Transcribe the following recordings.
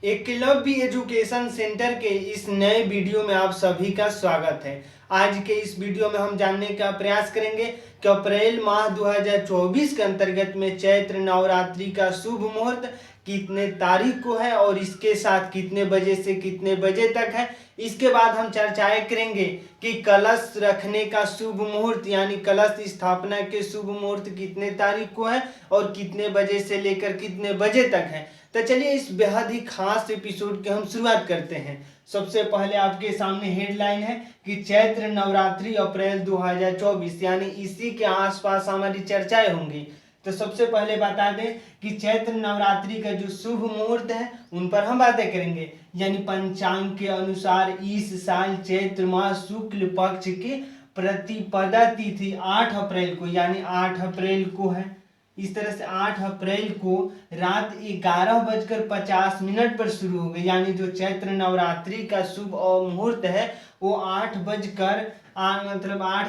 Eklavya education centre के इस नए वीडियो में आप सभी का स्वागत है। आज के इस वीडियो में हम जानने का प्रयास करेंगे कि अप्रैल माह 2024 के अंतर्गत में चैत्र नवरात्रि का शुभ मुहूर्त कितने तारीख को है और इसके साथ कितने बजे से कितने बजे तक है। इसके बाद हम चर्चाएं करेंगे कि कलश रखने का शुभ मुहूर्त यानी कलश स्थापना के शुभ मुहूर्त कितने तारीख को है और कितने बजे से लेकर कितने बजे तक है। तो चलिए इस बेहद ही खास एपिसोड की हम शुरुआत करते हैं। सबसे पहले आपके सामने हेडलाइन है कि चैत्र नवरात्रि अप्रैल 2024 यानी इसी के आसपास हमारी चर्चाएं होंगी। तो सबसे पहले बता दें कि चैत्र नवरात्रि का जो शुभ मुहूर्त है उन पर हम बातें करेंगे। यानी पंचांग के अनुसार इस साल चैत्र माह शुक्ल पक्ष की प्रतिपदा तिथि 8 अप्रैल को यानी 8 अप्रैल को है। इस तरह से 8 अप्रैल को रात 11:50 पर शुरू हो गई। यानी जो चैत्र नवरात्रि का शुभ मुहूर्त है वो 8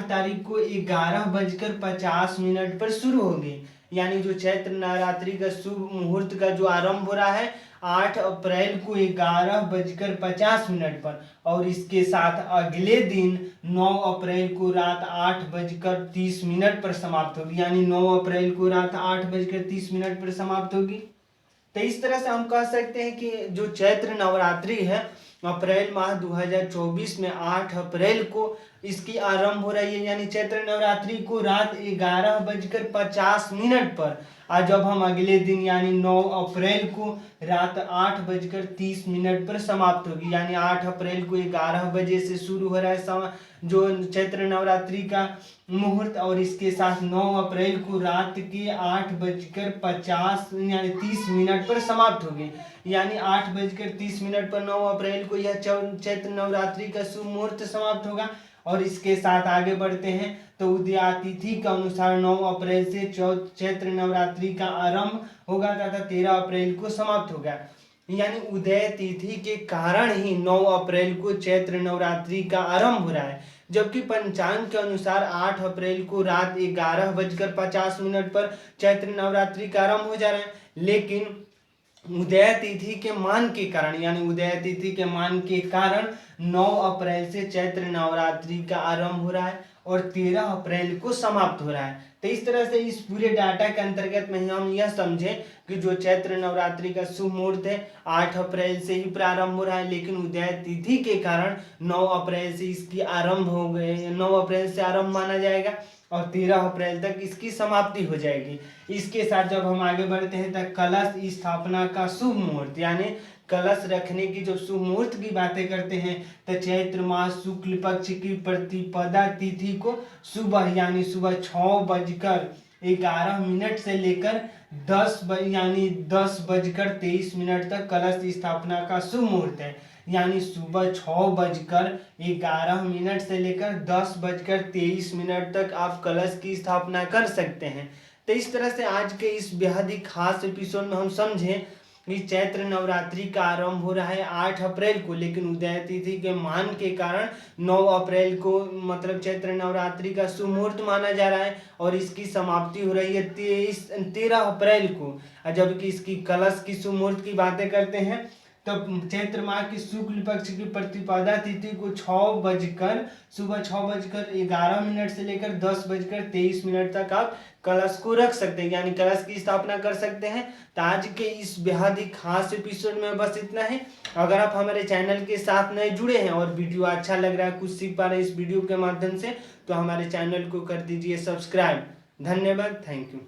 तारीख को 11:50 पर शुरू होगी। यानी जो चैत्र नवरात्रि का शुभ मुहूर्त का जो आरंभ हो रहा है 8 अप्रैल को 11:50 पर और इसके साथ अगले दिन 9 अप्रैल को रात 8:30 पर समाप्त होगी। यानी 9 अप्रैल को रात 8:30 पर समाप्त होगी। तो इस तरह से हम कह सकते हैं कि जो चैत्र नवरात्रि है अप्रैल माह 2024 में 8 अप्रैल को इसकी आरंभ हो रही है। यानी चैत्र नवरात्रि को रात 11:50 पर और जब हम अगले दिन यानी 9 अप्रैल को रात 8:30 पर समाप्त होगी। यानी 8 अप्रैल को 11 बजे से शुरू हो रहा है जो चैत्र नवरात्रि का मुहूर्त और इसके साथ 9 अप्रैल को रात के 8:50 यानी 30 पर समाप्त होगी। यानी 8:30 पर 9 अप्रैल को यह चैत्र नवरात्रि का शुभ मुहूर्त समाप्त होगा। और इसके साथ आगे बढ़ते हैं तो उदया तिथि के अनुसार 9 अप्रैल से चैत्र नवरात्रि का आरंभ होगा तथा 13 अप्रैल को समाप्त होगा। यानी उदय तिथि के कारण ही 9 अप्रैल को चैत्र नवरात्रि का आरंभ हो रहा है। जबकि पंचांग के अनुसार 8 अप्रैल को रात 11:50 पर चैत्र नवरात्रि का आरंभ हो जा रहा है। लेकिन उदय तिथि के मान के कारण यानी उदय तिथि के मान के कारण 9 अप्रैल से चैत्र नवरात्रि का आरंभ हो रहा है और 13 अप्रैल को समाप्त हो रहा है। तो इस तरह से इस पूरे डाटा के अंतर्गत में हम यह समझें कि जो चैत्र नवरात्रि का शुभ मुहूर्त है 8 अप्रैल से ही प्रारंभ हो रहा है। लेकिन उदय तिथि के कारण 9 अप्रैल से इसकी आरंभ हो गए 9 अप्रैल से आरंभ माना जाएगा और 13 अप्रैल तक इसकी समाप्ति हो जाएगी। इसके साथ जब हम आगे बढ़ते हैं तो कलश स्थापना का शुभ मुहूर्त यानी कलश रखने की जो शुभ मुहूर्त की बातें करते हैं तो चैत्र मास शुक्ल पक्ष की प्रतिपदा तिथि को सुबह यानी सुबह 6:11 से लेकर 10:23 तक कलश स्थापना का शुभ मुहूर्त है। यानी सुबह 6:11 से लेकर 10:23 तक आप कलश की स्थापना कर सकते हैं। तो इस तरह से आज के इस बेहद ही खास एपिसोड में हम समझें कि चैत्र नवरात्रि का आरंभ हो रहा है 8 अप्रैल को। लेकिन उदय तिथि के मान के कारण 9 अप्रैल को मतलब चैत्र नवरात्रि का शुभ मुहूर्त माना जा रहा है और इसकी समाप्ति हो रही है 13 अप्रैल को। जबकि इसकी कलश की शुभ मुहूर्त की बातें करते हैं तो चैत्र माह की शुक्ल पक्ष की प्रतिपदा तिथि को सुबह 6:11 से लेकर 10:23 तक आप कलश को रख सकते हैं यानी कलश की स्थापना कर सकते हैं। तो आज के इस बेहद ही खास एपिसोड में बस इतना है। अगर आप हमारे चैनल के साथ नए जुड़े हैं और वीडियो अच्छा लग रहा है कुछ सीख पा रहे हैं इस वीडियो के माध्यम से तो हमारे चैनल को कर दीजिए सब्सक्राइब। धन्यवाद। Thank you.